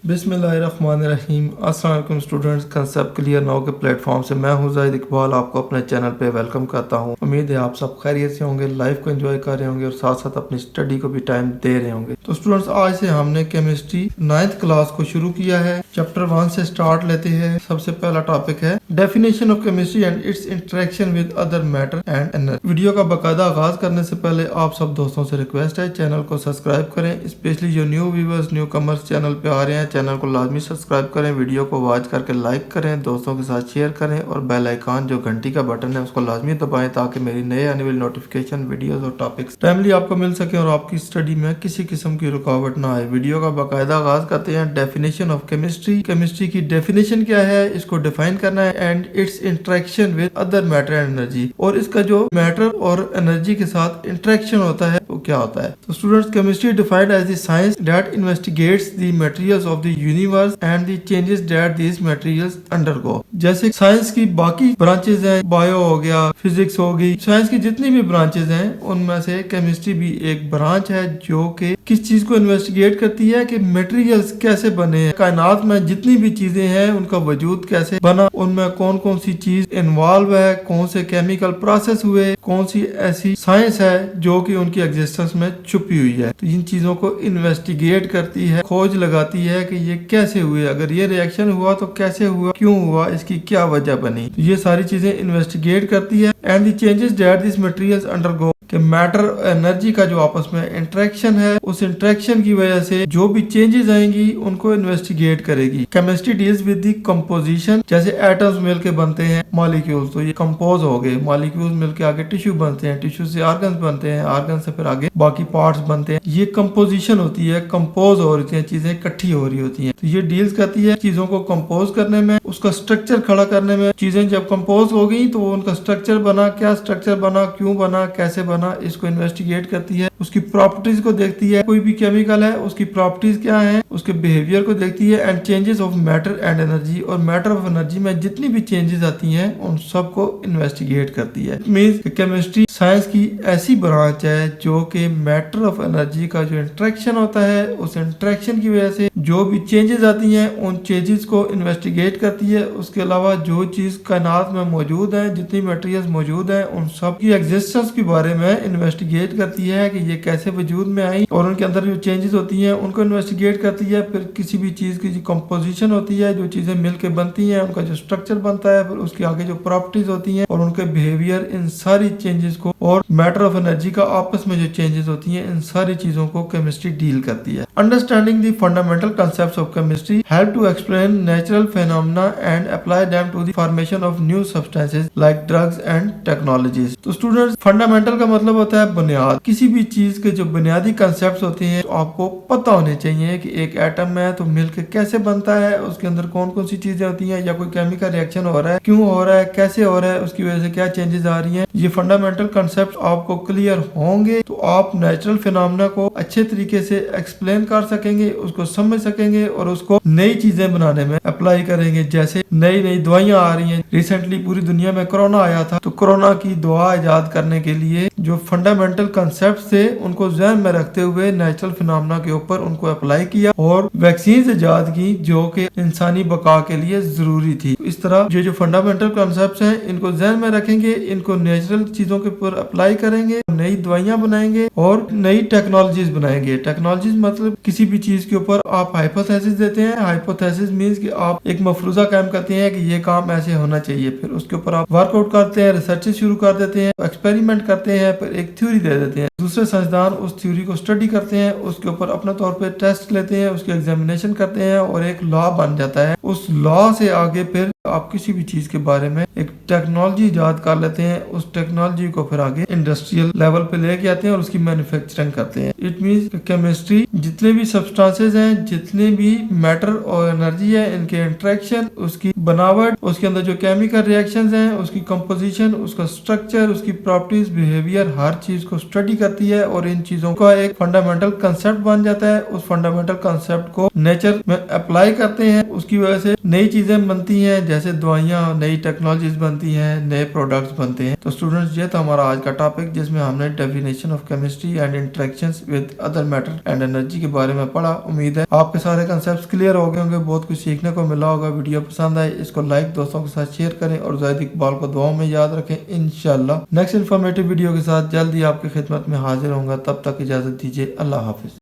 बिस्मिल्लाहिर्रहमानिर्रहीम। अस्सलाम वालेकुम स्टूडेंट्स, कंसेप्ट क्लियर नाउ के प्लेटफॉर्म से मैं हूं जाहिद इकबाल आपको अपने चैनल पे वेलकम करता हूं। उम्मीद है आप सब खैरियत से होंगे, लाइफ को एंजॉय कर रहे होंगे और साथ साथ अपनी स्टडी को भी टाइम दे रहे होंगे। तो स्टूडेंट्स, आज से हमने केमिस्ट्री 9th क्लास को शुरू किया है। चैप्टर 1 से स्टार्ट लेते हैं। सबसे पहला टॉपिक है definition of chemistry and it's interaction with other matter and energy. Video का बाकायदा आगाज करने से पहले आप सब दोस्तों से रिक्वेस्ट है, चैनल को सब्सक्राइब करें। स्पेशली जो new viewers, new commerce channel पे आ रहे हैं, चैनल को लाजमी सब्सक्राइब करें, वीडियो को वॉच करके लाइक करें, दोस्तों के साथ शेयर करें और बेल आइकन जो घंटी का बटन है उसको लाजमी दबाएं ताकि मेरी नए आने वाली नोटिफिकेशन, वीडियोस और टॉपिक्स टाइमली आपको मिल सके और आपकी स्टडी में किसी किस्म की रुकावट ना आए। वीडियो का बाकायदा आगाज करते हैं। Definition of chemistry. केमिस्ट्री की डेफिनेशन क्या है, इसको डिफाइन करना है। And it's interaction with other matter and energy, और इसका जो मैटर और एनर्जी के साथ इंटरेक्शन होता है वो क्या होता है। तो students, chemistry defined as the science that investigates the materials of the universe and the changes that these materials undergo. जैसे साइंस की बाकी ब्रांचेस हैं, बायो हो गया, फिजिक्स हो गई, साइंस की जितनी भी ब्रांचेस हैं उनमें से केमिस्ट्री भी एक ब्रांच है जो कि किस चीज को इन्वेस्टिगेट करती है कि मटेरियल्स कैसे बने हैं, कायनात में जितनी भी चीजें हैं उनका वजूद कैसे बना, उनमें कौन कौन सी चीज इन्वॉल्व है, कौन से केमिकल प्रोसेस हुए, कौन सी ऐसी साइंस है जो कि उनकी एग्जिस्टेंस में छुपी हुई है। तो इन चीजों को इन्वेस्टिगेट करती है, खोज लगाती है कि ये कैसे हुए, अगर ये रिएक्शन हुआ तो कैसे हुआ, क्यों हुआ, इसकी क्या वजह बनी। तो ये सारी चीजें इन्वेस्टिगेट करती है। And the changes that this materials undergo, कि मैटर एनर्जी का जो आपस में इंटरेक्शन है, उस इंटरेक्शन की वजह से जो भी चेंजेस आएंगी उनको इन्वेस्टिगेट करेगी। Chemistry deals with the composition, जैसे एटम्स मिलके बनते हैं मॉलिक्यूल्स, तो ये कंपोज हो गए, मॉलिक्यूल्स मिलके आगे टिश्यू बनते हैं, टिश्यू से ऑर्गन्स बनते हैं, ऑर्गन से फिर आगे बाकी पार्ट्स बनते हैं। ये कंपोजिशन होती है, कंपोज हो रही है, चीजें इकट्ठी हो रही होती हैं। तो ये डील्स करती है चीजों को कंपोज करने में, उसका स्ट्रक्चर खड़ा करने में। चीजें जब कंपोज हो गई तो उनका स्ट्रक्चर बना, क्या स्ट्रक्चर बना, क्यों बना, कैसे बना, इसको इन्वेस्टिगेट करती है। उसकी प्रॉपर्टीज को देखती है, कोई भी केमिकल है उसकी प्रॉपर्टीज क्या है, उसके बिहेवियर को देखती है। And changes of matter and energy, और मैटर ऑफ एनर्जी में जितनी भी चेंजेस आती हैं उन सबको इन्वेस्टिगेट करती है। मींस केमिस्ट्री साइंस की ऐसी ब्रांच है जो कि मैटर ऑफ एनर्जी का जो इंटरेक्शन होता है, उस इंटरेक्शन की वजह से जो भी चेंजेस आती हैं उन चेंजेस को इन्वेस्टिगेट करती है। उसके अलावा जो चीज कायनात में मौजूद है, जितनी मटेरियल्स मौजूद है, उन सब की एग्जिस्टेंस के बारे में इन्वेस्टिगेट करती है कि ये कैसे वजूद में आई, और उनके अंदर जो चेंजेस होती हैं उनको इन्वेस्टिगेट करती है। फिर किसी भी चीज की जो कंपोजिशन होती है, जो चीजें मिलकर बनती हैं, उनका जो स्ट्रक्चर बनता है, फिर उसके आगे जो प्रॉपर्टीज होती हैं और उनके बिहेवियर, इन सारी चेंजेस को, और मैटर ऑफ एनर्जी का आपस में जो चेंजेस होती हैं, इन सारी चीजों को केमिस्ट्री डील करती है। Understanding the fundamental concepts of chemistry help to explain natural phenomena and apply them to the formation of new substances like drugs and technologies. तो स्टूडेंट्स, फंडामेंटल का मतलब होता है बुनियाद। किसी भी चीज के जो बुनियादी कांसेप्ट्स होते हैं तो आपको पता होने चाहिए कि एक एटम है तो मिलकर कैसे बनता है, उसके अंदर कौन कौन सी चीजें होती हैं, या कोई केमिकल रिएक्शन हो रहा है, क्यों हो रहा है, कैसे हो रहा है, उसकी वजह से क्या चेंजेस आ रही हैं। ये फंडामेंटल कांसेप्ट आपको क्लियर होंगे तो आप नेचुरल फिनोमेना को अच्छे तरीके से एक्सप्लेन कर सकेंगे, उसको समझ सकेंगे और उसको नई चीजें बनाने में अप्लाई करेंगे। जैसे नई नई दवाइयां आ रही हैं, रिसेंटली पूरी दुनिया में कोरोना आया था, तो कोरोना की दवा इजाद करने के लिए जो फंडामेंटल कांसेप्ट थे उनको ध्यान में रखते हुए नेचुरल फिनोमेना के ऊपर उनको अप्लाई किया और वैक्सीन इजाद की जो कि इंसानी बका के लिए जरूरी थी। इस तरह जो फंडामेंटल कांसेप्ट हैं इनको ध्यान में रखेंगे, इनको नेचुरल चीजों के ऊपर अप्लाई करेंगे, नई दवाइयां बनाएंगे और नई टेक्नोलॉजीज बनाएंगे। टेक्नोलॉजीज मतलब किसी भी चीज के ऊपर आप हाइपोथेसिस देते हैं। हाइपोथेसिस मींस कि आप एक मफरूजा कायम करते हैं कि ये काम ऐसे होना चाहिए, फिर उसके ऊपर आप वर्कआउट करते हैं, रिसर्च शुरू कर देते हैं, एक्सपेरिमेंट करते हैं, फिर एक थ्योरी दे देते हैं। दूसरे साइंसदान उस थ्योरी को स्टडी करते हैं, उसके ऊपर अपने तौर पे टेस्ट लेते हैं, उसकी एग्जामिनेशन करते हैं और एक लॉ बन जाता है। उस लॉ से आगे फिर आप किसी भी चीज के बारे में एक टेक्नोलॉजी इजाद कर लेते हैं, उस टेक्नोलॉजी को फिर आगे इंडस्ट्रियल लेवल पे लेके आते हैं और उसकी मैन्युफैक्चरिंग करते हैं। इट मींस केमिस्ट्री जितने भी सब्सटेंसेस हैं, जितने भी मैटर और एनर्जी है, इनके इंटरेक्शन, उसकी बनावट, उसके अंदर जो केमिकल रिएक्शंस हैं, उसकी कंपोजिशन, उसका स्ट्रक्चर, उसकी प्रॉपर्टीज, बिहेवियर, हर चीज को स्टडी करती है और इन चीजों का एक फंडामेंटल कंसेप्ट बन जाता है। उस फंडामेंटल कंसेप्ट को नेचर में अप्लाई करते हैं, उसकी वजह से नई चीजें बनती हैं, जैसे दवाइयाँ, नई टेक्नोलॉजीज बनती हैं, नए प्रोडक्ट्स बनते हैं। तो स्टूडेंट्स ये था हमारा आज का टॉपिक, जिसमें हमने definition of chemistry and interactions with other matter and energy के बारे में पढ़ा। उम्मीद है आपके सारे कंसेप्ट क्लियर हो गए होंगे, बहुत कुछ सीखने को मिला होगा। वीडियो पसंद आए इसको लाइक, दोस्तों के साथ शेयर करें और ज़ाहिद इकबाल को दुआओं में याद रखें। इंशाल्लाह नेक्स्ट इन्फॉर्मेटिव वीडियो के साथ जल्द ही आपकी खिदमत में हाजिर होऊंगा। तब तक इजाजत दीजिए। अल्लाह हाफिज।